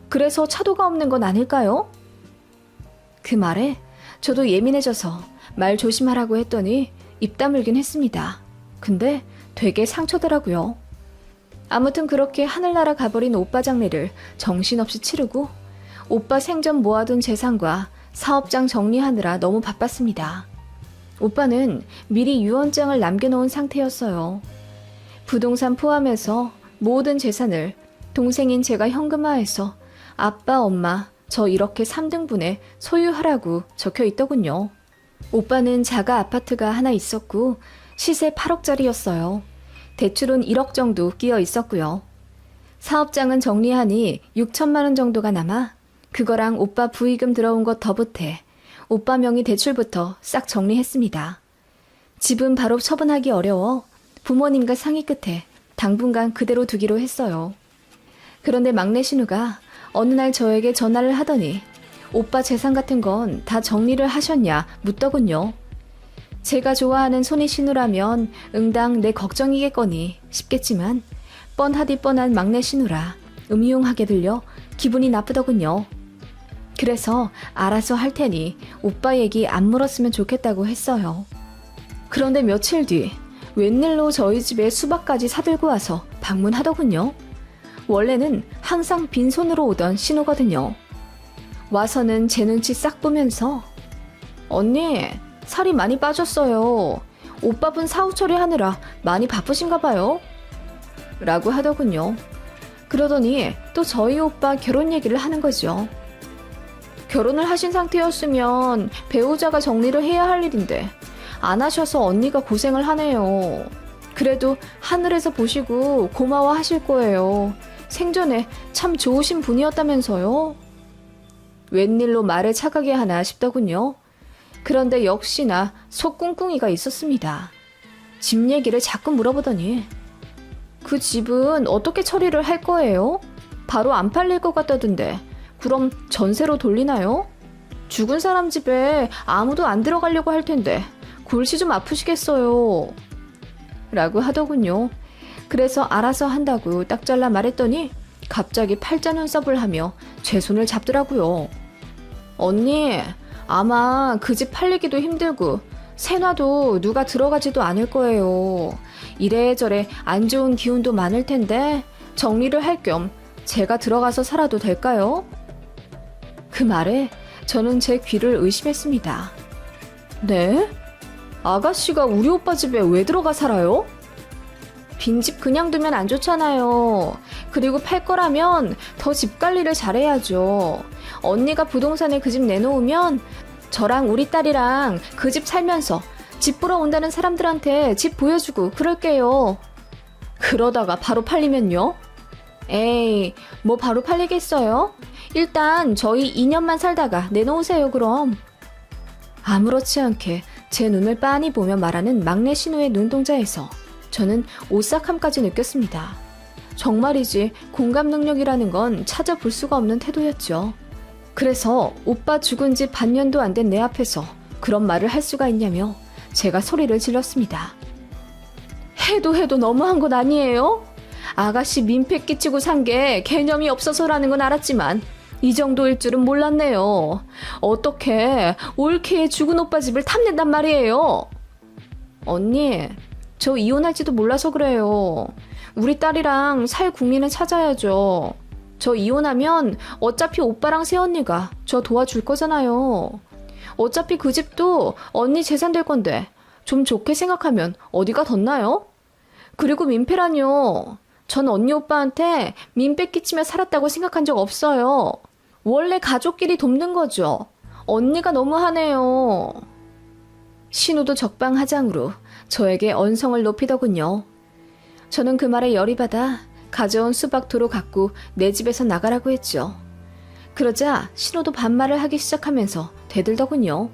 그래서 차도가 없는 건 아닐까요? 그 말에 저도 예민해져서 말 조심하라고 했더니 입 다물긴 했습니다. 근데 되게 상처더라고요. 아무튼 그렇게 하늘나라 가버린 오빠 장례를 정신없이 치르고 오빠 생전 모아둔 재산과 사업장 정리하느라 너무 바빴습니다. 오빠는 미리 유언장을 남겨놓은 상태였어요. 부동산 포함해서 모든 재산을 동생인 제가 현금화해서 아빠, 엄마, 저 이렇게 3등분에 소유하라고 적혀 있더군요. 오빠는 자가 아파트가 하나 있었고 시세 8억짜리였어요. 대출은 1억 정도 끼어 있었고요. 사업장은 정리하니 6천만 원 정도가 남아 그거랑 오빠 부의금 들어온 것 더 보태 오빠 명의 대출부터 싹 정리했습니다. 집은 바로 처분하기 어려워 부모님과 상의 끝에 당분간 그대로 두기로 했어요. 그런데 막내 신우가 어느 날 저에게 전화를 하더니 오빠 재산 같은 건 다 정리를 하셨냐 묻더군요. 제가 좋아하는 손이 신우라면 응당 내 걱정이겠거니 싶겠지만 뻔하디 뻔한 막내 신우라 음흉하게 들려 기분이 나쁘더군요. 그래서 알아서 할 테니 오빠 얘기 안 물었으면 좋겠다고 했어요. 그런데 며칠 뒤 웬일로 저희 집에 수박까지 사들고 와서 방문하더군요. 원래는 항상 빈손으로 오던 신우거든요. 와서는 제 눈치 싹 보면서 언니 살이 많이 빠졌어요. 오빠분 사후 처리하느라 많이 바쁘신가 봐요. 라고 하더군요. 그러더니 또 저희 오빠 결혼 얘기를 하는 거죠. 결혼을 하신 상태였으면 배우자가 정리를 해야 할 일인데 안 하셔서 언니가 고생을 하네요. 그래도 하늘에서 보시고 고마워하실 거예요. 생전에 참 좋으신 분이었다면서요. 웬일로 말을 차가게 하나 싶더군요. 그런데 역시나 속꿍꿍이가 있었습니다. 집 얘기를 자꾸 물어보더니 그 집은 어떻게 처리를 할 거예요? 바로 안 팔릴 것 같다던데 그럼 전세로 돌리나요? 죽은 사람 집에 아무도 안 들어가려고 할 텐데 골시 좀 아프시겠어요. 라고 하더군요. 그래서 알아서 한다고 딱 잘라 말했더니 갑자기 팔자 눈썹을 하며 제 손을 잡더라고요. 언니, 아마 그 집 팔리기도 힘들고 세놔도 누가 들어가지도 않을 거예요. 이래저래 안 좋은 기운도 많을 텐데 정리를 할 겸 제가 들어가서 살아도 될까요? 그 말에 저는 제 귀를 의심했습니다. 네? 아가씨가 우리 오빠 집에 왜 들어가 살아요? 빈집 그냥 두면 안 좋잖아요. 그리고 팔 거라면 더 집 관리를 잘해야죠. 언니가 부동산에 그 집 내놓으면 저랑 우리 딸이랑 그 집 살면서 집 보러 온다는 사람들한테 집 보여주고 그럴게요. 그러다가 바로 팔리면요? 에이, 뭐 바로 팔리겠어요? 일단 저희 2년만 살다가 내놓으세요 그럼. 아무렇지 않게 제 눈을 빤히 보며 말하는 막내 신우의 눈동자에서 저는 오싹함까지 느꼈습니다. 정말이지 공감 능력이라는 건 찾아볼 수가 없는 태도였죠. 그래서 오빠 죽은 지 반년도 안 된 내 앞에서 그런 말을 할 수가 있냐며 제가 소리를 질렀습니다. 해도 너무한 건 아니에요? 아가씨 민폐 끼치고 산 게 개념이 없어서라는 건 알았지만 이 정도일 줄은 몰랐네요. 어떻게 올케의 죽은 오빠 집을 탐낸단 말이에요? 언니, 저 이혼할지도 몰라서 그래요. 우리 딸이랑 살 국민을 찾아야죠. 저 이혼하면 어차피 오빠랑 새언니가 저 도와줄 거잖아요. 어차피 그 집도 언니 재산 될 건데 좀 좋게 생각하면 어디가 덧나요? 그리고 민폐라뇨. 전 언니 오빠한테 민폐 끼치며 살았다고 생각한 적 없어요. 원래 가족끼리 돕는 거죠. 언니가 너무하네요. 신우도 적방하장으로 저에게 언성을 높이더군요. 저는 그 말에 열이 받아 가져온 수박도로 갖고 내 집에서 나가라고 했죠. 그러자 신우도 반말을 하기 시작하면서 대들더군요.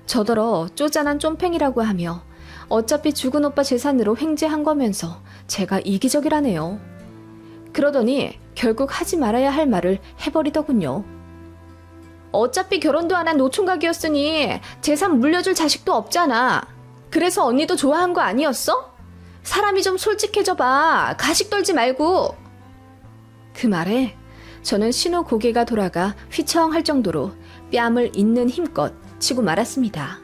저더러 쪼잔한 쫌팽이라고 하며 어차피 죽은 오빠 재산으로 횡재한 거면서 제가 이기적이라네요. 그러더니 결국 하지 말아야 할 말을 해버리더군요. 어차피 결혼도 안 한 노총각이었으니 재산 물려줄 자식도 없잖아. 그래서 언니도 좋아한 거 아니었어? 사람이 좀 솔직해져 봐. 가식 떨지 말고. 그 말에 저는 신우 고개가 돌아가 휘청할 정도로 뺨을 있는 힘껏 치고 말았습니다.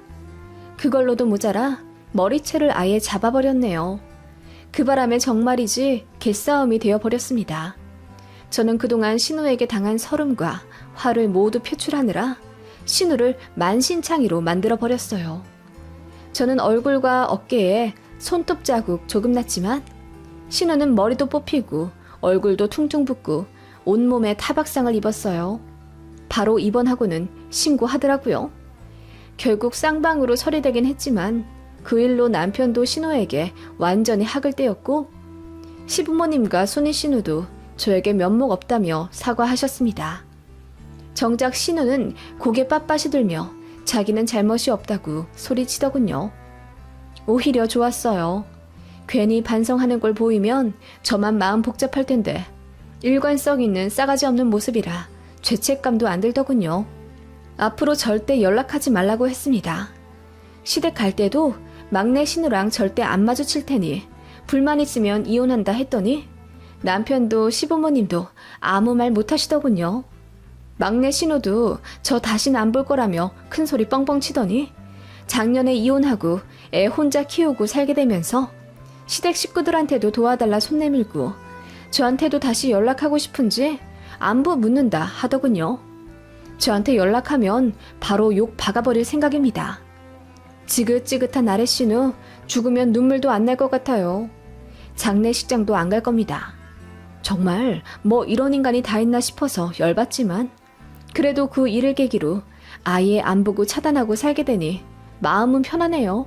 그걸로도 모자라 머리채를 아예 잡아버렸네요. 그 바람에 정말이지 개싸움이 되어버렸습니다. 저는 그동안 신우에게 당한 서름과 화를 모두 표출하느라 신우를 만신창이로 만들어버렸어요. 저는 얼굴과 어깨에 손톱 자국 조금 났지만 신우는 머리도 뽑히고 얼굴도 퉁퉁 붓고 온몸에 타박상을 입었어요. 바로 입원하고는 신고하더라고요. 결국 쌍방으로 처리되긴 했지만 그 일로 남편도 신우에게 완전히 학을 떼었고 시부모님과 손이 신우도 저에게 면목 없다며 사과하셨습니다. 정작 신우는 고개 빳빳이 들며 자기는 잘못이 없다고 소리치더군요. 오히려 좋았어요. 괜히 반성하는 걸 보이면 저만 마음 복잡할 텐데 일관성 있는 싸가지 없는 모습이라 죄책감도 안 들더군요. 앞으로 절대 연락하지 말라고 했습니다. 시댁 갈 때도 막내 신우랑 절대 안 마주칠 테니 불만 있으면 이혼한다 했더니 남편도 시부모님도 아무 말 못하시더군요. 막내 신우도 저 다신 안 볼 거라며 큰 소리 뻥뻥 치더니 작년에 이혼하고 애 혼자 키우고 살게 되면서 시댁 식구들한테도 도와달라 손 내밀고 저한테도 다시 연락하고 싶은지 안부 묻는다 하더군요. 저한테 연락하면 바로 욕 박아버릴 생각입니다. 지긋지긋한 아래 신우 죽으면 눈물도 안 날 것 같아요. 장례식장도 안 갈 겁니다. 정말 뭐 이런 인간이 다 있나 싶어서 열받지만 그래도 그 일을 계기로 아예 안 보고 차단하고 살게 되니 마음은 편하네요.